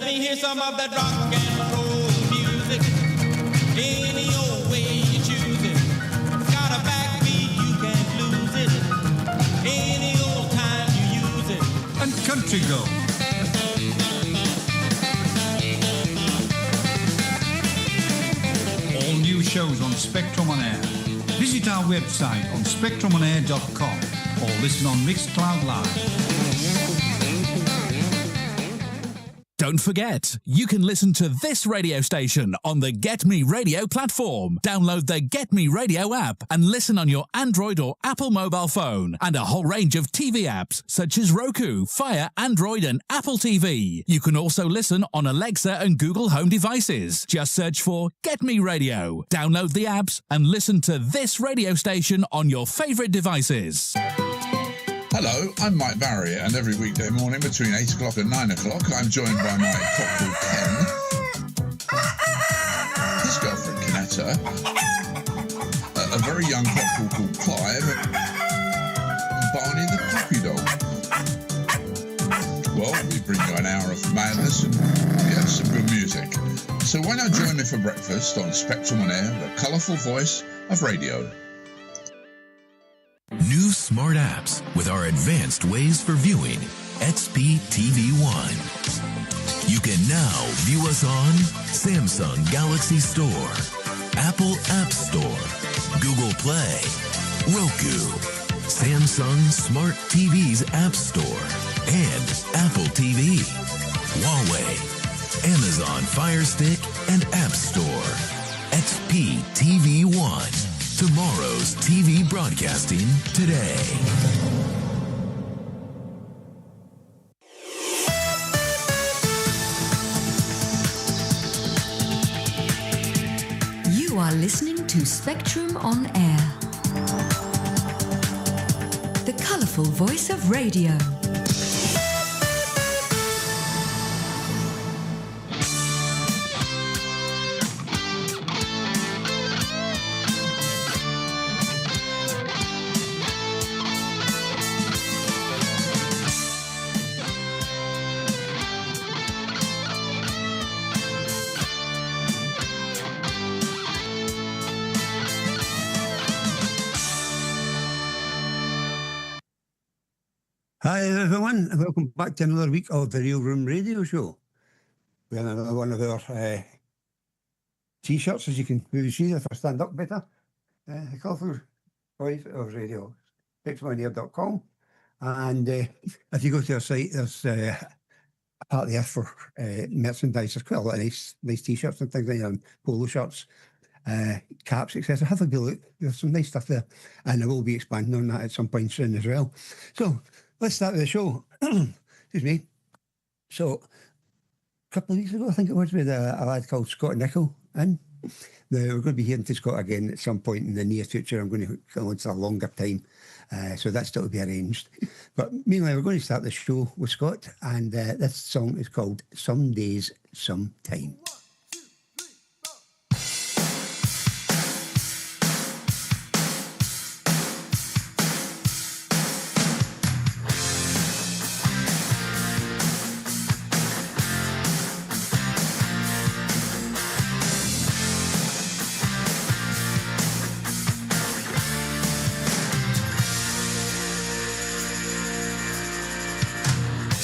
Let me hear some of that rock and roll music. Any old way you choose it. Got a backbeat, you can't lose it. Any old time you use it. And country girl. All new shows on Spectrum on Air. Visit our website on spectrumonair.com or listen on Mixcloud Live. Don't forget, you can listen to this radio station on the Get Me Radio platform. Download the Get Me Radio app and listen on your Android or Apple mobile phone. And a whole range of TV apps such as Roku, Fire, Android and Apple TV. You can also listen on Alexa and Google Home devices. Just search for Get Me Radio. Download the apps and listen to this radio station on your favourite devices. Hello, I'm Mike Barry, and every weekday morning between 8 o'clock and 9 o'clock, I'm joined by my cock called Ken, his girlfriend Canetta, a very young cock called Clive, and Barney the puppy dog. Well, we bring you an hour of madness and some good music. So why not join me for breakfast on Spectrum on Air, the colourful voice of radio. New smart apps with our advanced ways for viewing. XP TV One. You can now view us on Samsung Galaxy Store, Apple App Store, Google Play, Roku, Samsung Smart TV's App Store, and Apple TV, Huawei, Amazon Fire Stick, and App Store. XP TV One. Tomorrow's TV broadcasting today. You are listening to Spectrum on Air. The colourful voice of radio. Hi everyone, and welcome back to another week of the Real Room Radio Show. We have another one of our t-shirts, as you can maybe see if I stand up better. The colourful voice of radio, spectrumonair.com. And if you go to our site, there's a part there for merchandise. There's quite a lot of nice t-shirts and things like that, and polo shirts, caps, etc. Have a good look. There's some nice stuff there, and I will be expanding on that at some point soon as well. So let's start with the show. Excuse me. So a couple of weeks ago, I think it was, with a lad called Scott Nichol in. We're going to be hearing to Scott again at some point in the near future. I'm going to go into a longer time, so that's still to be arranged. But meanwhile, we're going to start the show with Scott, and this song is called Some Days, Sometime.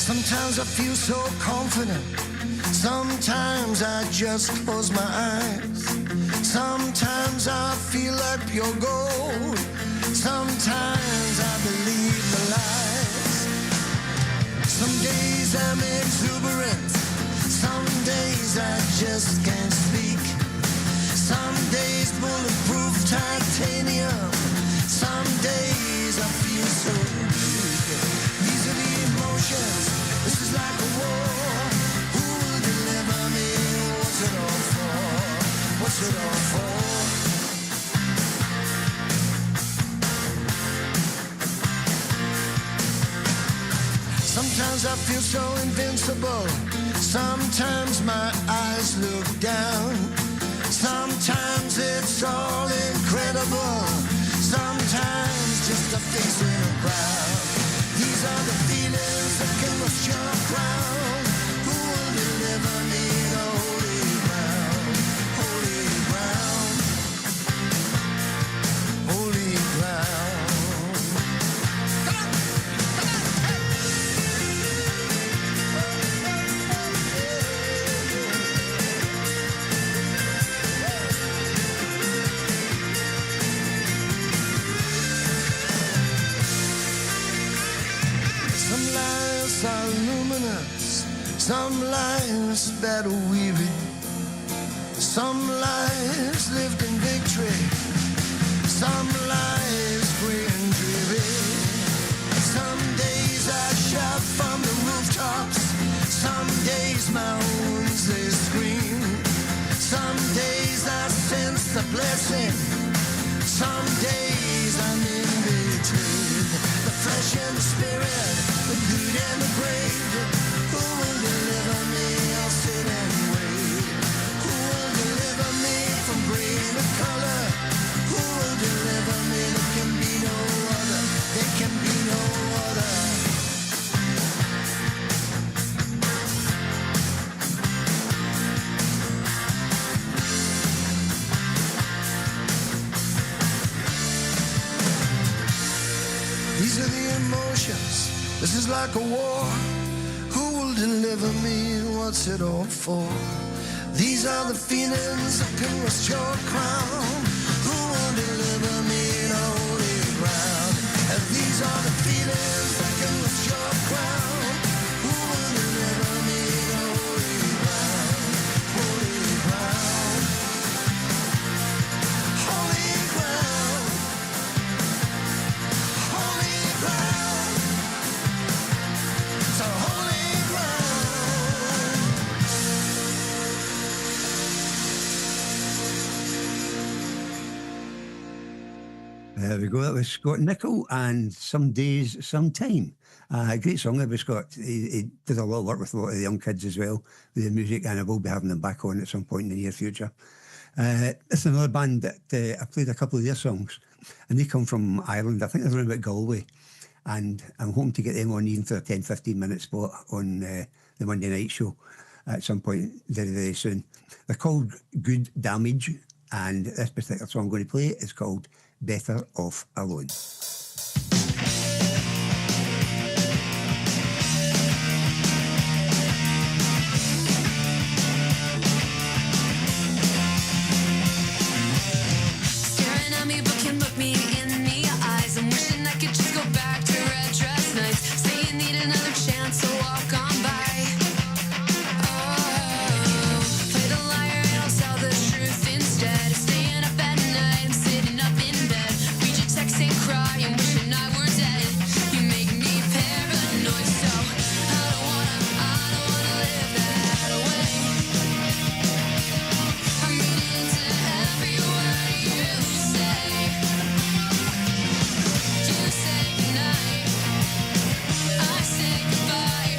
Sometimes I feel so confident. Sometimes I just close my eyes. Sometimes I feel like pure gold. Sometimes I believe the lies. Some days I'm exuberant. Some days I just can't speak. Some days bulletproof titanium. Some days I feel so weak. These are the emotions. This is like a war. Who will deliver me? What's it all for? What's it all for? Sometimes I feel so invincible. Sometimes my eyes look down. Sometimes it's all incredible. Sometimes just a face in a crowd. These are the feelings that can rush your crown. Who will deliver prisoners, some lives that are weary, some lives lived in victory, some lives free and dreary. Some days I shout from the rooftops, some days my wounds they scream, some days I sense the blessing, some days I'm in between. The flesh and the spirit, the good and the brave. Who will deliver me? I'll sit and wait. Who will deliver me from gray to color? Who will deliver me? There can be no other. There can be no other. These are the emotions, this is like a war. Who will deliver me, what's it all for? These are the feelings that can rest your crown. Who will deliver me in holy ground? And these are the feelings that can rest your crown. Who will deliver me in holy ground? Holy ground. Holy ground. Holy ground. It's a holy ground. There we go. That was Scott Nicol and Some Days, Sometime. Great song. That was Scott. He did a lot of work with a lot of the young kids as well with the music, and I will be having them back on at some point in the near future. This is another band that I played a couple of their songs, and they come from Ireland. I think they're around about Galway, and I'm hoping to get them on even for a 10-15 minute spot on the Monday night show at some point very, very soon. They're called Good Damage, and this particular song I'm going to play is called Better Off Alone. Staring at me, but can look me in the eyes. I'm wishing I could just go back to red dress nights. Say you need another chance to walk on by. Oh, play the liar and I'll tell the truth instead. Staying up at night and sitting up in bed. Read your text and cry and wishing I were dead. You make me paranoid, so I don't wanna live that way. I'm reading into every word you say. You say goodnight, I say goodbye.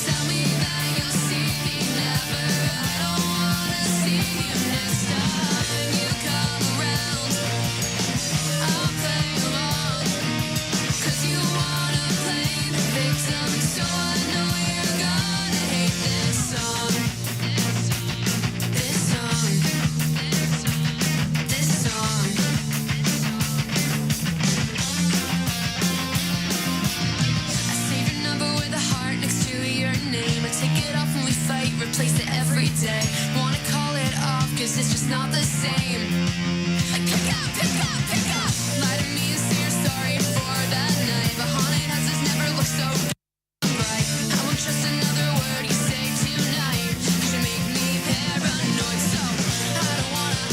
Tell me that you'll see me never. I don't wanna see you next time you come around. I'll play along, 'cause you wanna play the victim. So I know you're gonna hate this song. This song. This song. I save your number with a heart next to your name. I take it off when we fight, replace it every day. Wanna call it off, 'cause it's just not the same. Like pick up, pick up, pick up. Lie to me and say you're sorry for that night. But haunted houses never look so bright. I won't trust another word you say tonight. 'Cause you make me paranoid, so I don't wanna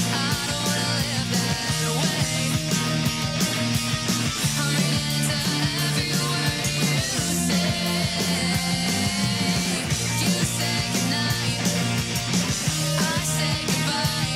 live that way. I'm reading into every word you say. You say goodnight, I say goodbye.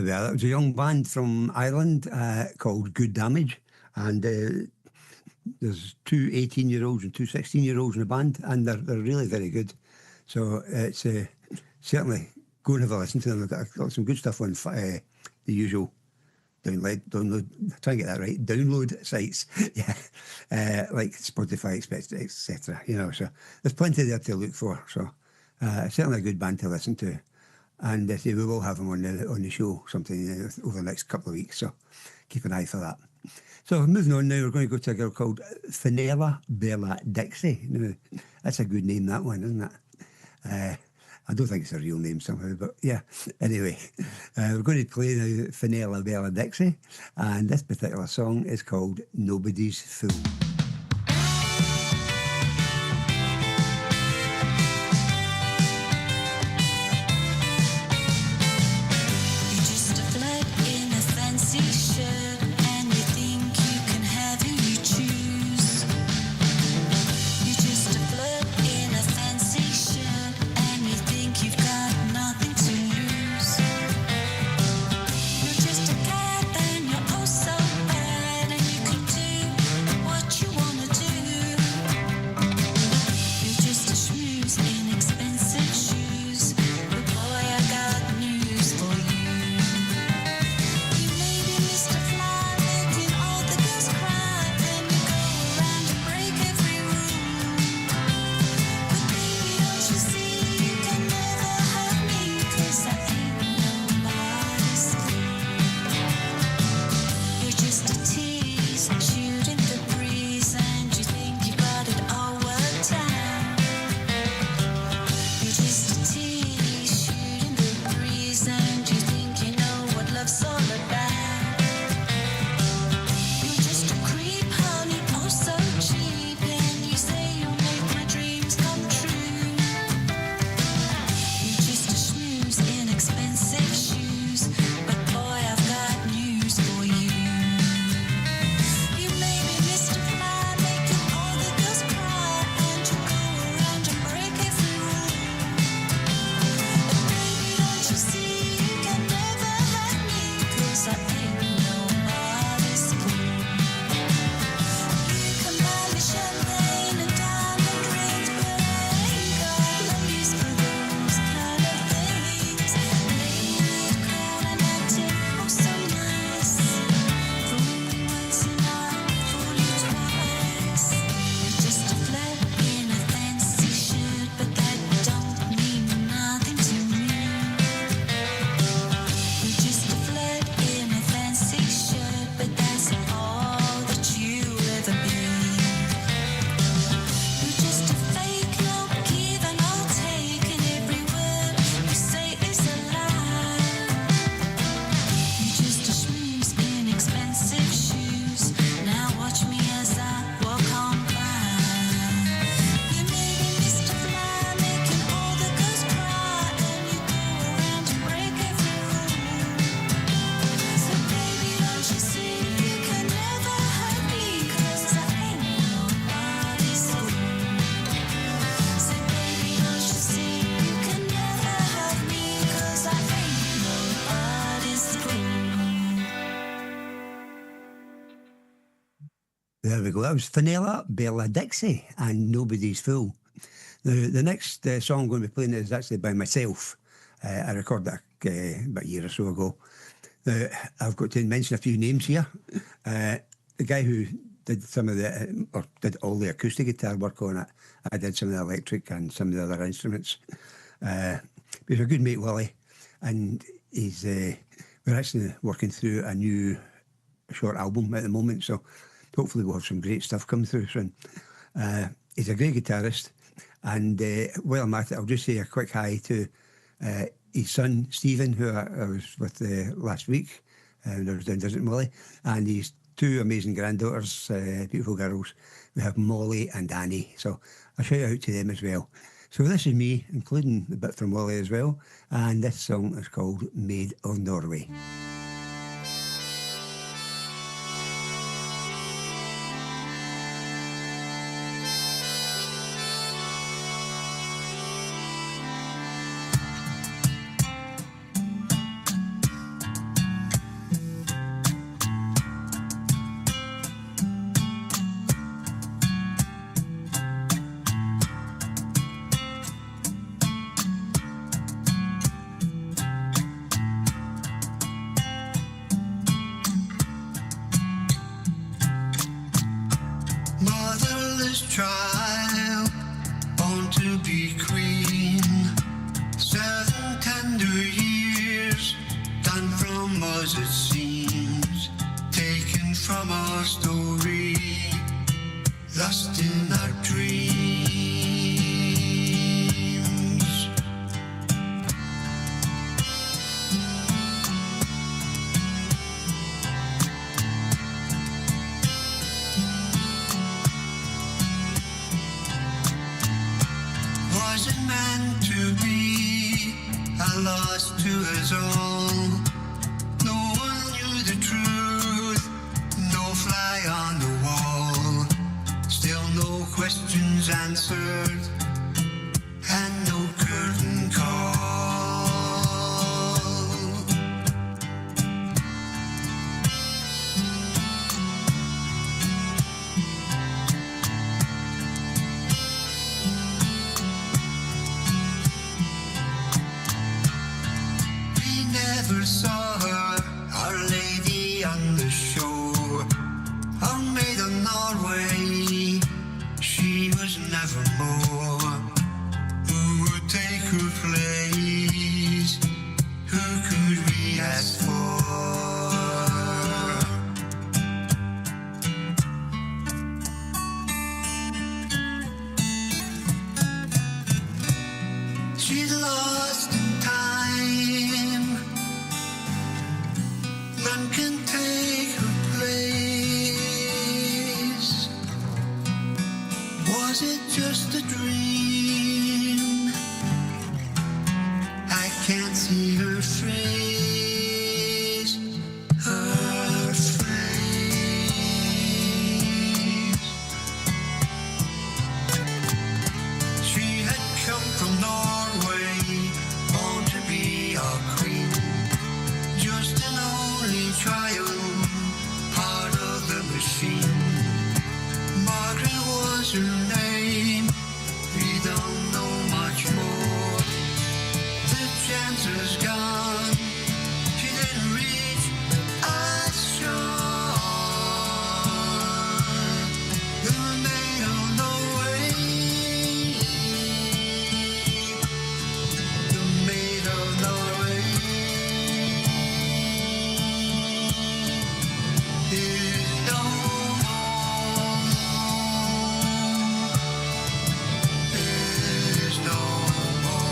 Well, it was a young band from Ireland called Good Damage, and there's two 18-year-olds and two 16-year-olds in the band, and they're really very good. So it's certainly go and have a listen to them. They've got some good stuff on the usual download. Try and get that right. Download sites, yeah, like Spotify, etc. You know, so there's plenty there to look for. So certainly a good band to listen to, and we will have them on the show something over the next couple of weeks. So keep an eye for that. So moving on now, we're going to go to a girl called Fenella Bella Dixie. Now, that's a good name, that one, isn't it? I don't think it's a real name somehow, but yeah. Anyway, we're going to play now Fenella Bella Dixie, and this particular song is called Nobody's Fool. There we go. That was Fenella Bella Dixie and Nobody's Fool. Now, the next song I'm going to be playing is actually by myself. I recorded that about a year or so ago. Now, I've got to mention a few names here. The guy who did some of the, or did all the acoustic guitar work on it. I did some of the electric and some of the other instruments. He's a good mate, Willie, and he's we're actually working through a new short album at the moment, so hopefully we'll have some great stuff come through soon. He's a great guitarist, and while I'm at it, I'll just say a quick hi to his son, Stephen, who I was with last week when I was down visiting Willie, and his two amazing granddaughters, beautiful girls. We have Molly and Annie, so a shout out to them as well. So this is me, including a bit from Willie as well, and this song is called Maid of Norway. child, born to be queen. 7 tender years, done from us it seems, taken from our story, lost in our dreams. Was it meant to be a loss to us all? No one knew the truth, no fly on the wall. Still no questions answered, and no curtain call. We never saw her, Our Lady on the shore, our maid of Norway. She was never more. Who would take her place? Who could we ask for? She's lost in time. None can take her place. Was it just a dream? I can't see her face, her face. She had come from Norway, born to be our queen, just an only child, part of the machine. Margaret was her name, we don't know much more. The chance is gone, she didn't reach us shore. The maid of Norway, the maid of Norway is no more. Is no more.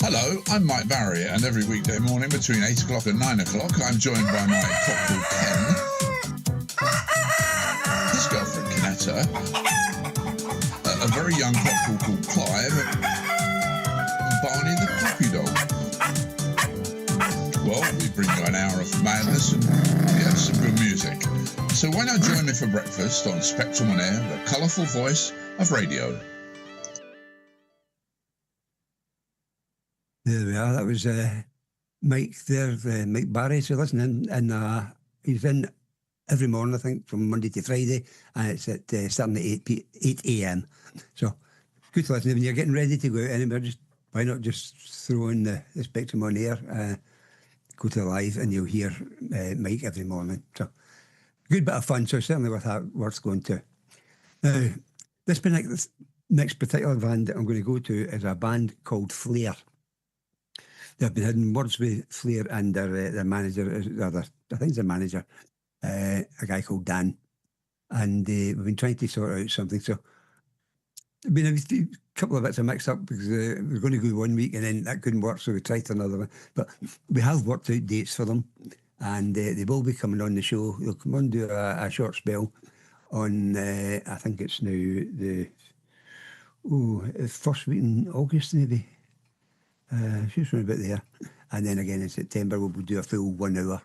Hello, I'm Mike Barry, and every weekday morning between 8 o'clock and 9 o'clock, I'm joined by my cock called Ken, his girlfriend Canetta, a very young cock called Clive, and Barney the puppy dog. Well, we bring you an hour of madness and some good music. So why not join me for breakfast on Spectrum on Air, the colourful voice of radio. There we are. That was Mike there, Mike Barry. So listening, and he's in every morning, I think, from Monday to Friday, and it's at starting at 8 a.m. So good to listen. When you're getting ready to go out anywhere, why not just throw in the Spectrum on Air, go to the live, and you'll hear Mike every morning. So good bit of fun, so certainly worth going to. Now, this next particular band that I'm going to go to is a band called Flair. They've been having words with Flair and their manager, I think it's their manager, a guy called Dan. And we've been trying to sort out something. So, I mean, a couple of bits of mix up because we were going to go 1 week and then that couldn't work, so we tried another one. But we have worked out dates for them, and they will be coming on the show. They'll come on and do a short spell on, I think it's now the first week in August, maybe. She's around about there. And then again in September, we'll do a full 1 hour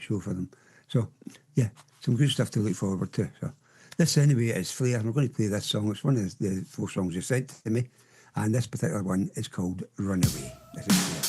show for them. So, yeah, some good stuff to look forward to. So, this anyway is Flair. I'm going to play this song. It's one of the 4 songs you sent to me. And this particular one is called Runaway. This is Flair.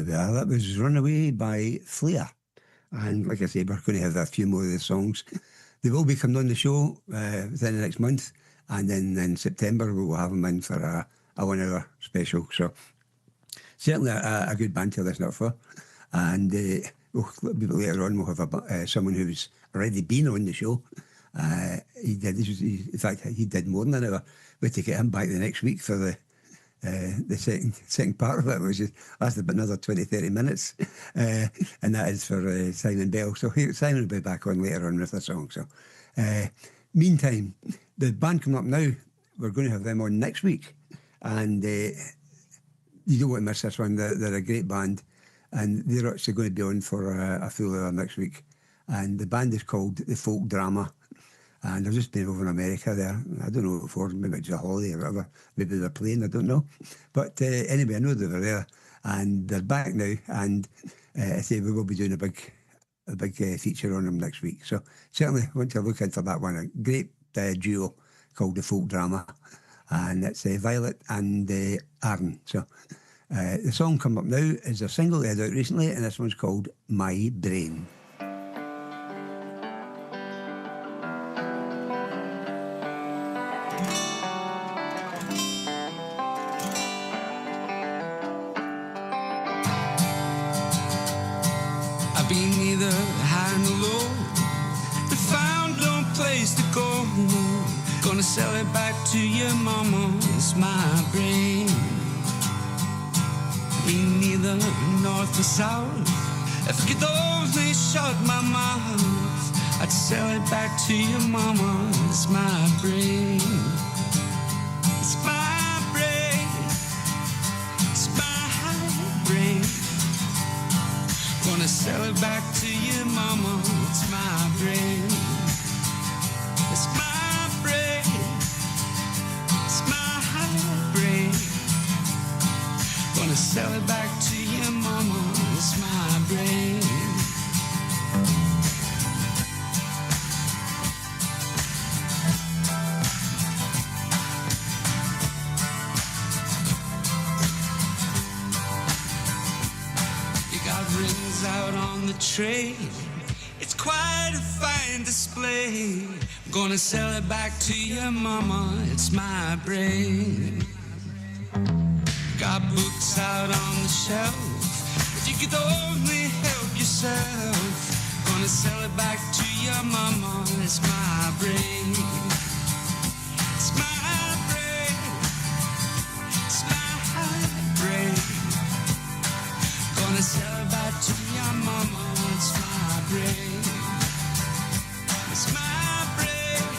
That was Runaway by Flair. And like I say, we're going to have a few more of the songs. They will be coming on the show within the next month. And then in September, we will have them in for a 1 hour special. So certainly a good band to listen up for. And a little bit later on, we'll have someone who's already been on the show. In fact, he did more than an hour. We have to get him back the next week for the second part of it, which is lasted about another 20-30 minutes, and that is for Simon Bell. So Simon will be back on later on with a song. So meantime, the band coming up now, we're going to have them on next week, and you don't want to miss this one. They're a great band, and they're actually going to be on for a full hour next week, and the band is called The Folk Drama. And I've just been over in America there. I don't know what for, maybe it's a holiday or whatever. Maybe they're playing, I don't know. But anyway, I know they were there, and they're back now. And I say we will be doing a big feature on them next week. So certainly want to look into that one. A great duo called The Folk Drama, and it's Violet and Aaron. So the song coming up now is a single they had out recently, and this one's called My Brain. I've been either high and low, but found no place to go. Gonna sell it back to your mama, it's my brain. Been neither north or south, if I could only shut my mouth, I'd sell it back to your mama, it's my brain. It's my brain, it's my brain. Gonna sell it back to your mama, it's my brain. It's my brain, it's my brain. Gonna sell it back to your mama, it's my brain. You got rings out on the tray, it's quite a fine display. I'm gonna sell it back to your mama, it's my brain. Got books out on the shelf, if you could only help yourself. Gonna sell it back to your mama, it's my brain. It's my brain, it's my brain. Gonna sell it back to your mama, it's my brain. It's my brain,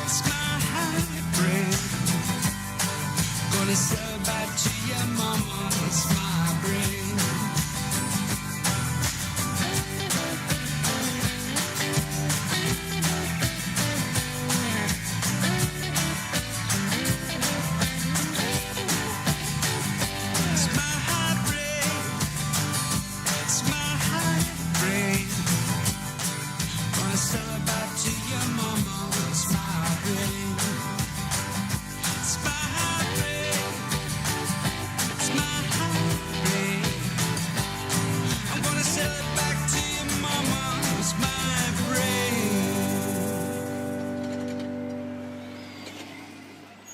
it's my brain. Gonna sell it back to your mama, it's my brain. It's my brain, it's my brain. Gonna sell it back to your mama, it's my brain. It's my brain, it's my brain. I'm gonna sell it back to your mama, it's my brain.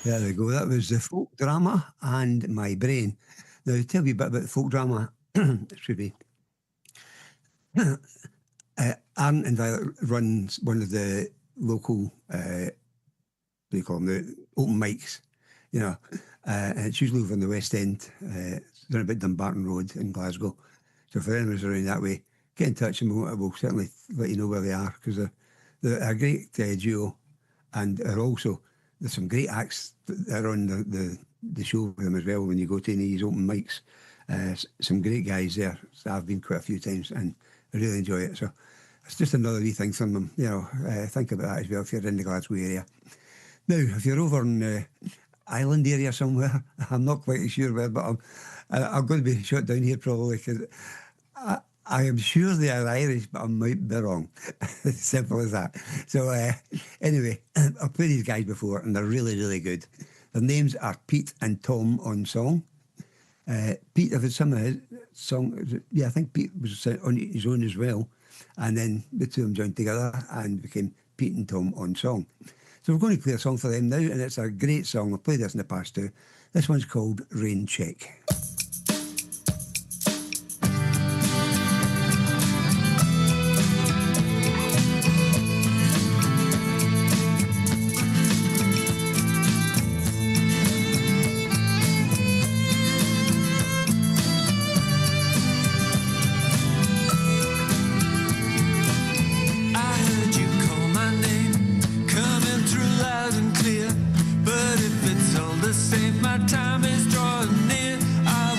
There we go. That was The Folk Drama and My Brain. Now, to tell you a bit about the folk drama, excuse me. Aaron and Violet runs one of the local, what do you call them, the open mics, you know, and it's usually over in the West End, it's around about Dumbarton Road in Glasgow. So for anyone who's around that way, get in touch and we'll certainly let you know where they are, because they're a great duo, and are also, there's some great acts that are on the show with them as well when you go to any of these open mics. Some great guys there. So I've been quite a few times and I really enjoy it. So it's just another wee thing from them, you know. Think about that as well if you're in the Glasgow area. Now, if you're over in the island area somewhere, I'm not quite sure where, but I'm going to be shut down here probably, because I am sure they are Irish, but I might be wrong. Simple as that. So anyway, I've played these guys before and they're really, really good. Their names are Pete and Tom on song. Pete, if it's some of his song, yeah, I think Pete was on his own as well. And then the two of them joined together and became Pete and Tom on song. So we're going to play a song for them now, and it's a great song. I've played this in the past too. This one's called Rain Check. But if it's all the same, my time is drawing near. I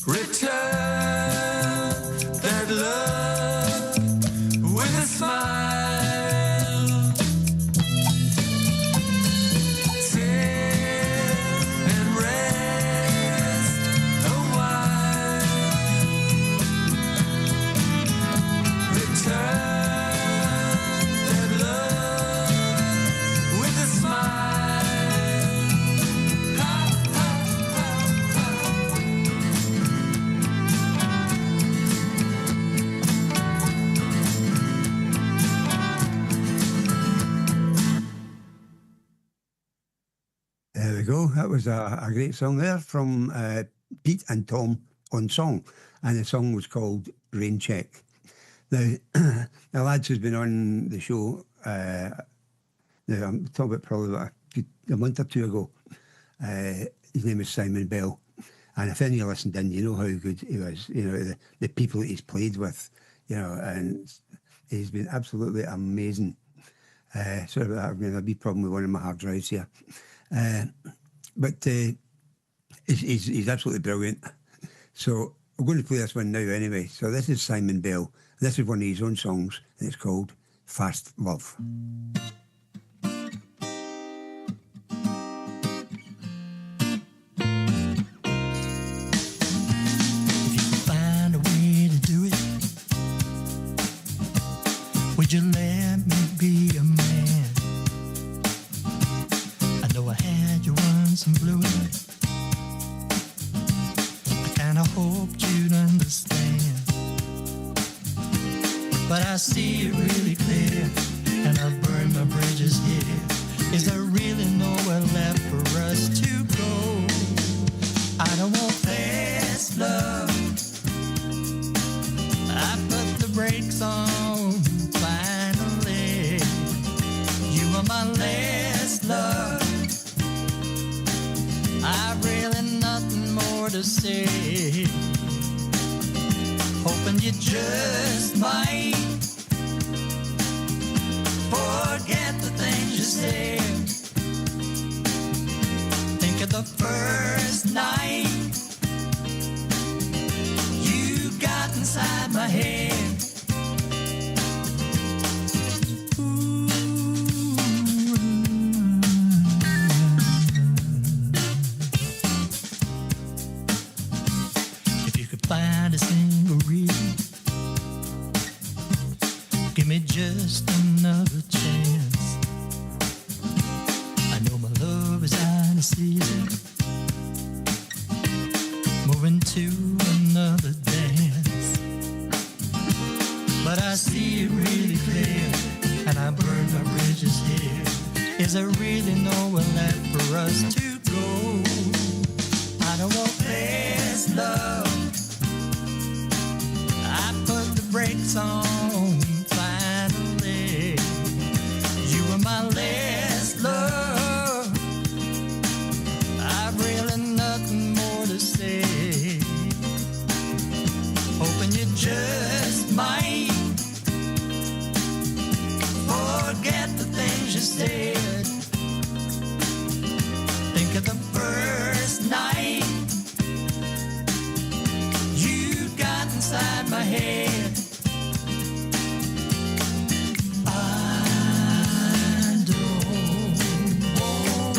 Return that love with a smile. Sit and rest a while. Return that love with a smile. There we go. That was a great song there from Pete and Tom on song. And the song was called Rain Check. Now, the lads who's been on the show, now I'm talking about probably about a month or two ago. His name is Simon Bell. And if any of you listened in, you know how good he was. You know, the people that he's played with, you know, and he's been absolutely amazing. Sorry about that. I've got a wee problem with one of my hard drives here. But he's absolutely brilliant. So we're going to play this one now anyway. So this is Simon Bell. This is one of his own songs, and it's called Fast Love. If you could find a way to do it, would you let me be a man? I know I had you once and blew it. I kinda hoped you'd understand, but I see it really clear, and I've burned my bridges here. Is there really nowhere left for us to go? I don't want fast love. I put the brakes on finally. You are my last love. I've really nothing more to say. Hoping you just might forget the things you said. Think of the first night you got inside my head. If you could find a single reason, give me just another chance. I know my love is out of season, moving to another dance. But I see it really clear, and I burn my bridges here. Is there really nowhere left for us to go? I don't want fast love. I put the brakes on finally. You were my last love. I've really nothing more to say. Hoping you just might forget the things you said. Think of the first night you got inside my head. I don't want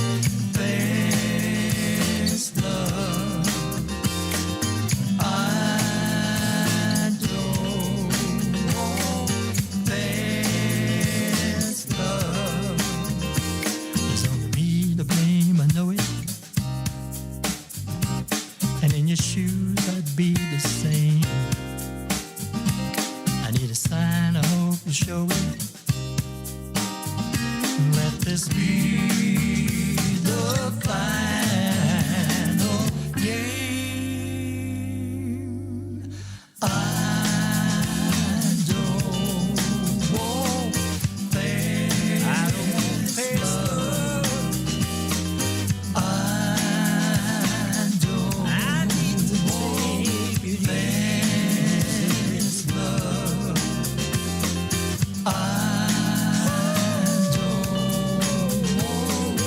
fast love. I don't want fast love. There's only me to blame, I know it. And in your shoes I'd be the same. I need a sign, I hope you show it. Let this be the final game. I don't want fast love. I need to take you fast love. I don't want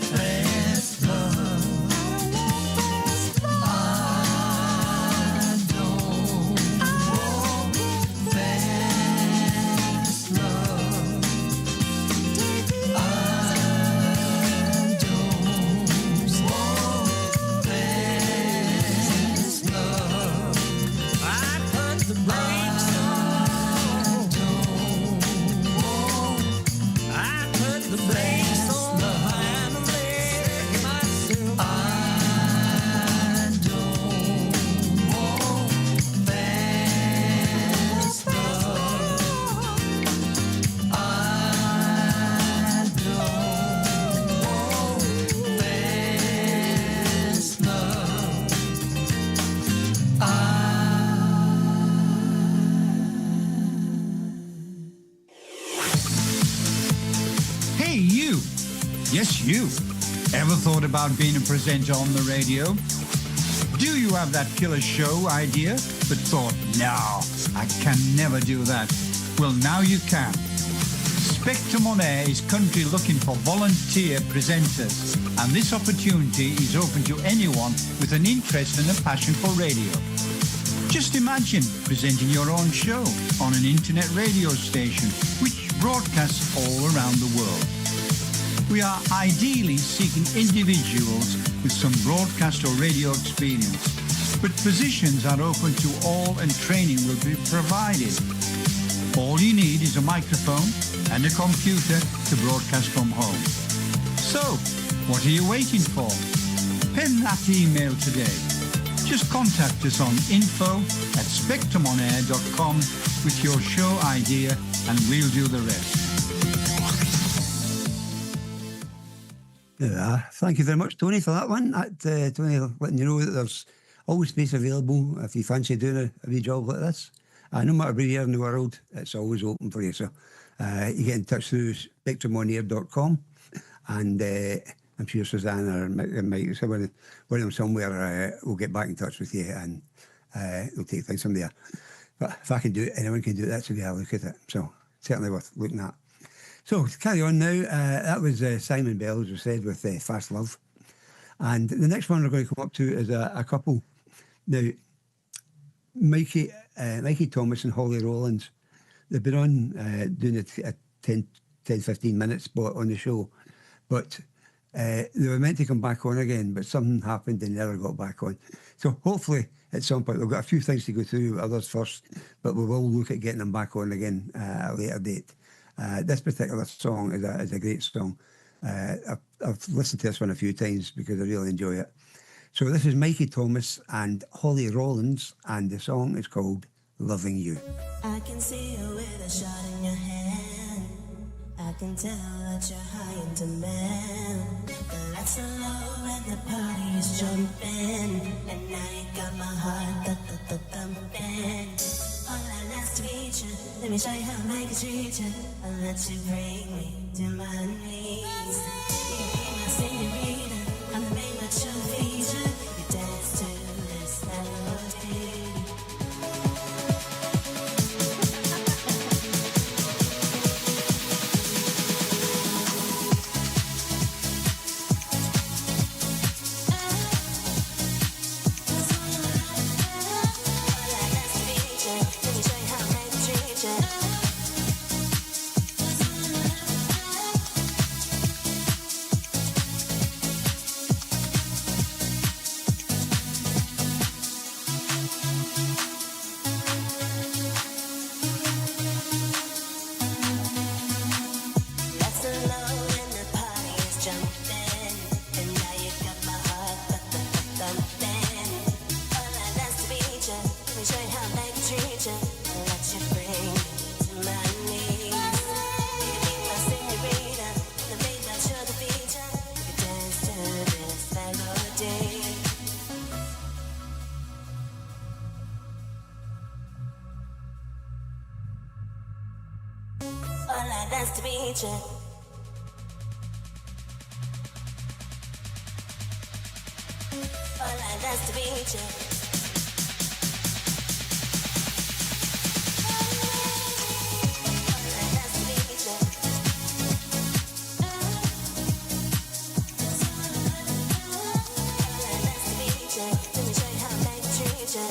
fast love. I Yes, you. Ever thought about being a presenter on the radio? Do you have that killer show idea but thought, no, I can never do that? Well, now you can. Spectrum On Air is currently looking for volunteer presenters, and this opportunity is open to anyone with an interest and a passion for radio. Just imagine presenting your own show on an internet radio station which broadcasts all around the world. We are ideally seeking individuals with some broadcast or radio experience, but positions are open to all and training will be provided. All you need is a microphone and a computer to broadcast from home. So, what are you waiting for? Pen that email today. Just contact us on info@spectrumonair.com with your show idea and we'll do the rest. Yeah, thank you very much, Tony, for that one. Tony, letting you know that there's always space available if you fancy doing a wee job like this. No matter where you are in the world, it's always open for you. So you get in touch through spectrumonair.com, and I'm sure Susanna or Mike, one of them somewhere will get back in touch with you, and we'll take things from there. But if I can do it, anyone can do it. That's the way I look at it. So certainly worth looking at. So to carry on now, that was Simon Bell, as we said, with Fast Love. And the next one we're going to come up to is a couple. Now, Mikey Thomas and Holly Rollins, they've been on doing a 10, 15 minute spot on the show, but they were meant to come back on again, but something happened and never got back on. So hopefully at some point, we've got a few things to go through, others first, but we will look at getting them back on again at a later date. This particular song is a great song. I've listened to this one a few times because I really enjoy it. So this is Mikey Thomas and Holly Rollins, and the song is called Loving You. I can see you with a shot in your hand. I can tell that you're high in demand. The lights are low and the party is jumping, and now you got my heart thumping. All I last to meet you, let me show you how I can treat you. I'll let you bring me to my knees. You be my senorita, I'm the main that you'll feature. You dance to this melody. Nice to meet you. Hola, nice to meet you. Hola, nice to meet you. Hola, nice to meet you. Let me show you how I can treat you.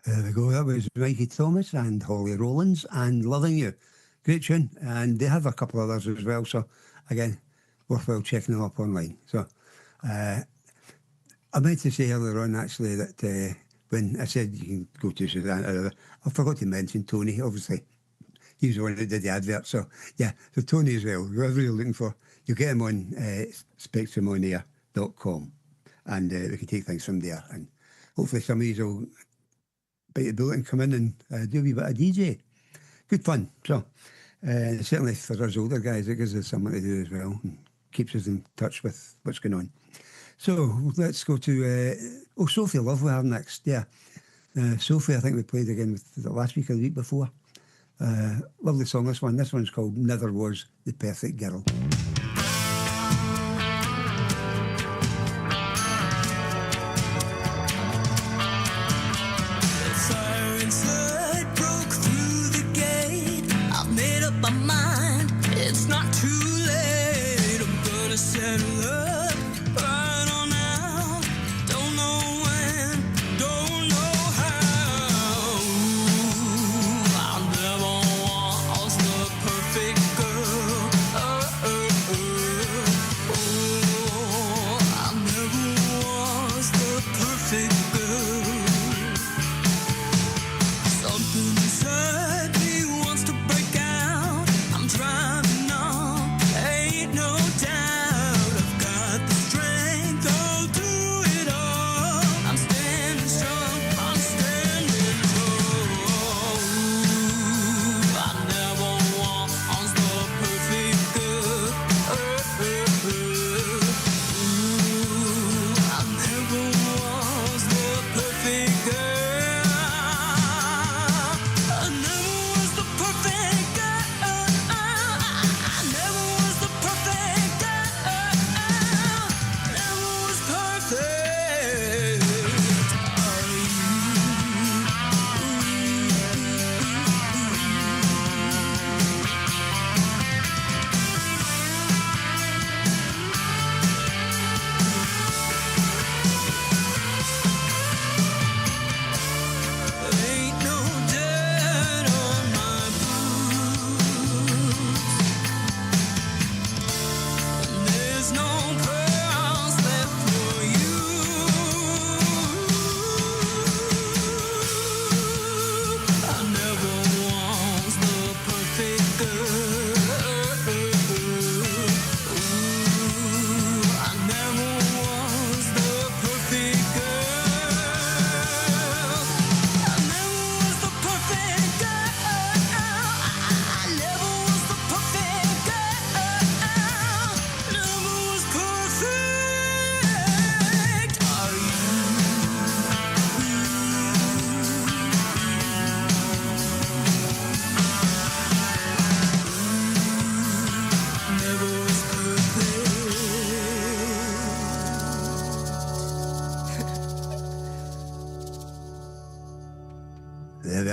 There we go. That was Mikey Thomas and Holly Rollins and Loving You. Great tune. And they have a couple others as well. So, again, worthwhile checking them up online. So, I meant to say earlier on, actually, that when I said you can go to Susanna, I forgot to mention Tony, obviously. He's the one that did the advert. So, yeah, so Tony as well. Whoever you're looking for, you get him on spectrumonair.com, and we can take things from there. And hopefully some of these will bite the bullet and come in and do a wee bit of DJ. good fun. So certainly for us older guys, it gives us something to do as well and keeps us in touch with what's going on. So let's go to Sophie Love we have next. Yeah, Sophie, I think we played again with the last week or the week before. Lovely song, this one. This one's called Never Was the Perfect Girl.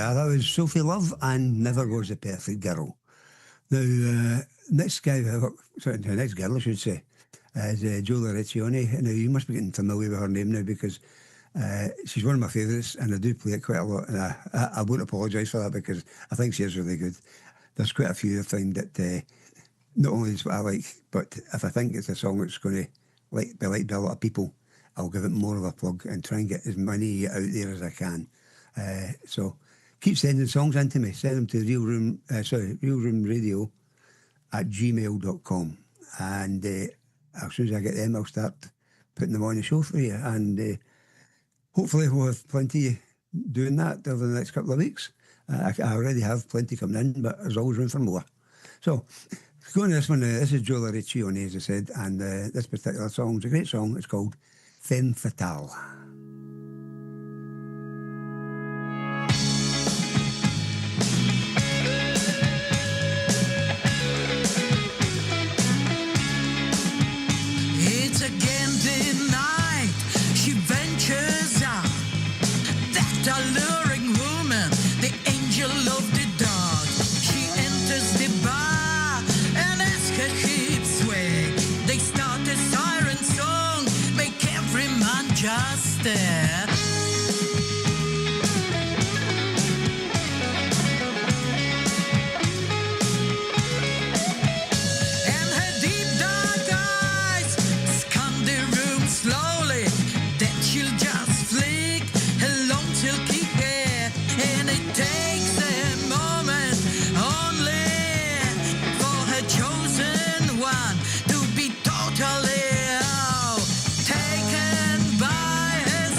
That was Sophie Love and Never Was a Perfect Girl. Now, next guy, next girl I should say, is Giulia Riccione. Now, you must be getting familiar with her name now because she's one of my favourites and I do play it quite a lot, and I won't apologise for that because I think she is really good. There's quite a few I find that not only is what I like, but if I think it's a song that's going to be liked by a lot of people, I'll give it more of a plug and try and get as many out there as I can. So keep sending songs in to me. Send them to realroomradio@gmail.com. And as soon as I get them, I'll start putting them on the show for you. And hopefully we'll have plenty doing that over the next couple of weeks. I already have plenty coming in, but there's always room for more. So going to this one, this is Giulia Riccione, as I said, and this particular song is a great song. It's called Femme Fatale. Taken by his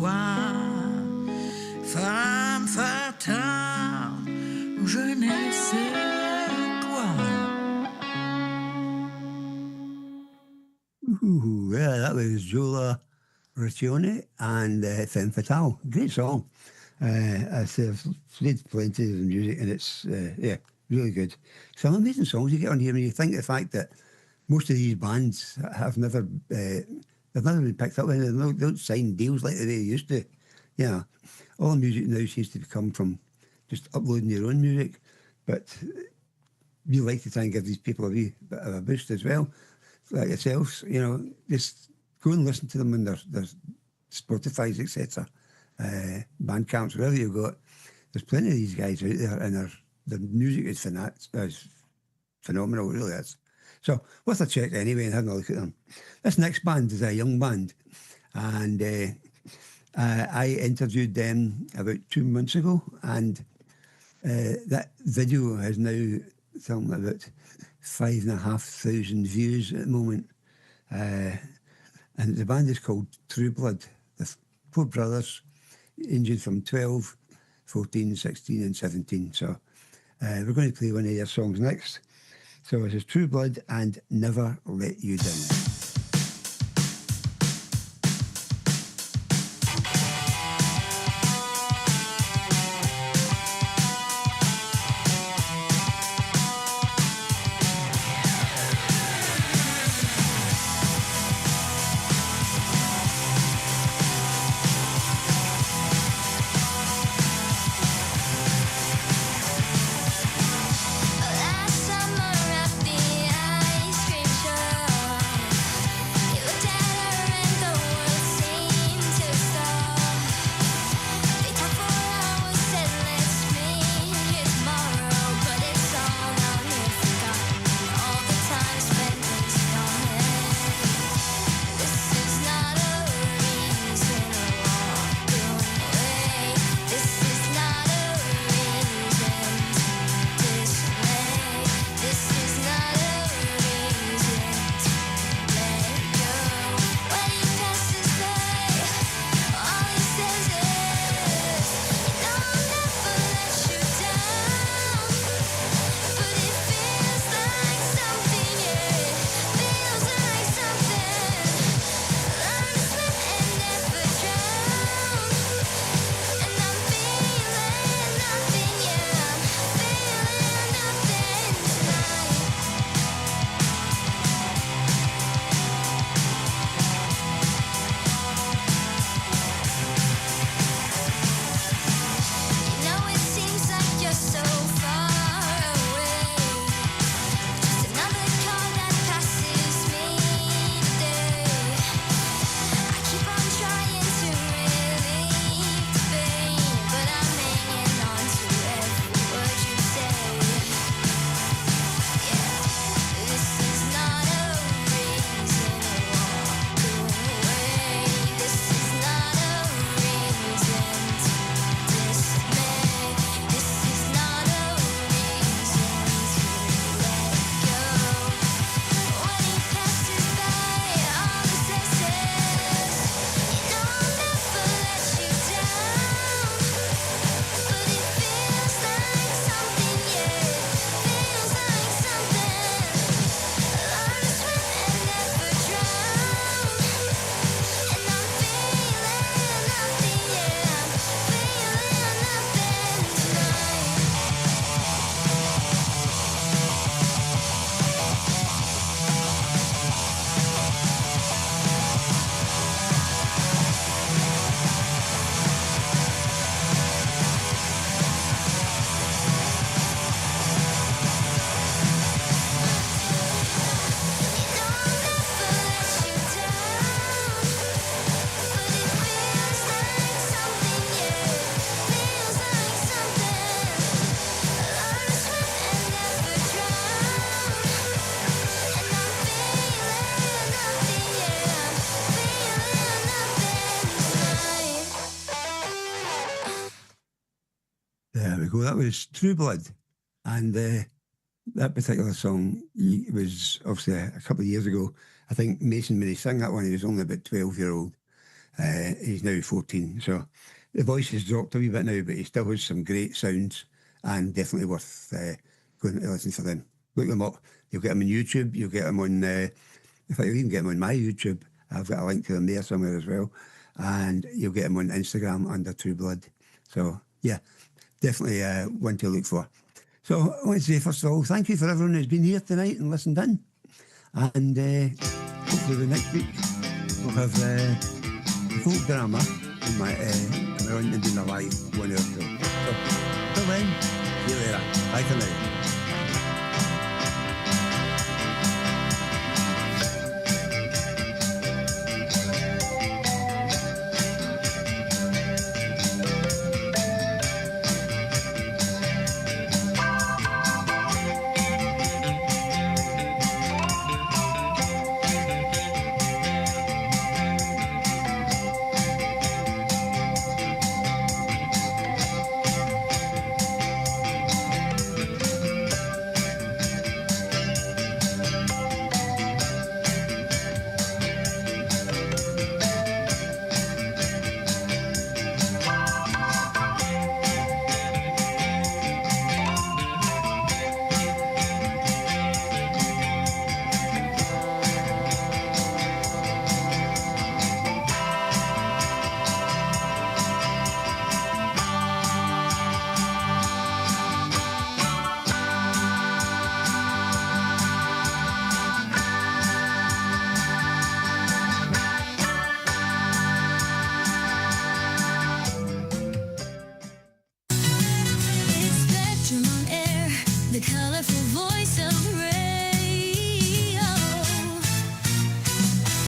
toi, femme fatale, je ne sais quoi. Ooh, yeah, that was Jola Racione and Femme Fatale. Great song. I've played plenty of the music and it's, yeah, really good. Some amazing songs you get on here when you think the fact that most of these bands have never, they've never been picked up and they don't sign deals like they used to. Yeah, all the music now seems to come from just uploading your own music, but we like to try and give these people a wee bit of a boost as well. Like yourselves, you know, just go and listen to them on their Spotify's, etc. Bandcamps, wherever you got. There's plenty of these guys out there, and their music is phenomenal, it really is. So, worth a check anyway and having a look at them. This next band is a young band, and I interviewed them about 2 months ago, and that video has now something about 5,500 views at the moment. And the band is called True Blood. The four brothers, ranging from 12, 14, 16 and 17. So we're going to play one of their songs next. So this is True Blood and Never Let You Down. Last summer at the ice cream There we go. That was True Blood. And that particular song was obviously a couple of years ago. I think Mason, when he sang that one, he was only about 12-year-old. He's now 14, so the voice has dropped a wee bit now, but he still has some great sounds and definitely worth going to listen for them. Look them up. You'll get him on YouTube. You'll get him on, in fact, you'll even get him on my YouTube. I've got a link to them there somewhere as well. And you'll get him on Instagram under True Blood. So, yeah, definitely one to look for. So I want to say, first of all, thank you for everyone who's been here tonight and listened in. And hopefully the next week we'll have the folk drama in my coming on and doing a live 1 hour show. So, till then, see you later. Bye for now. The colorful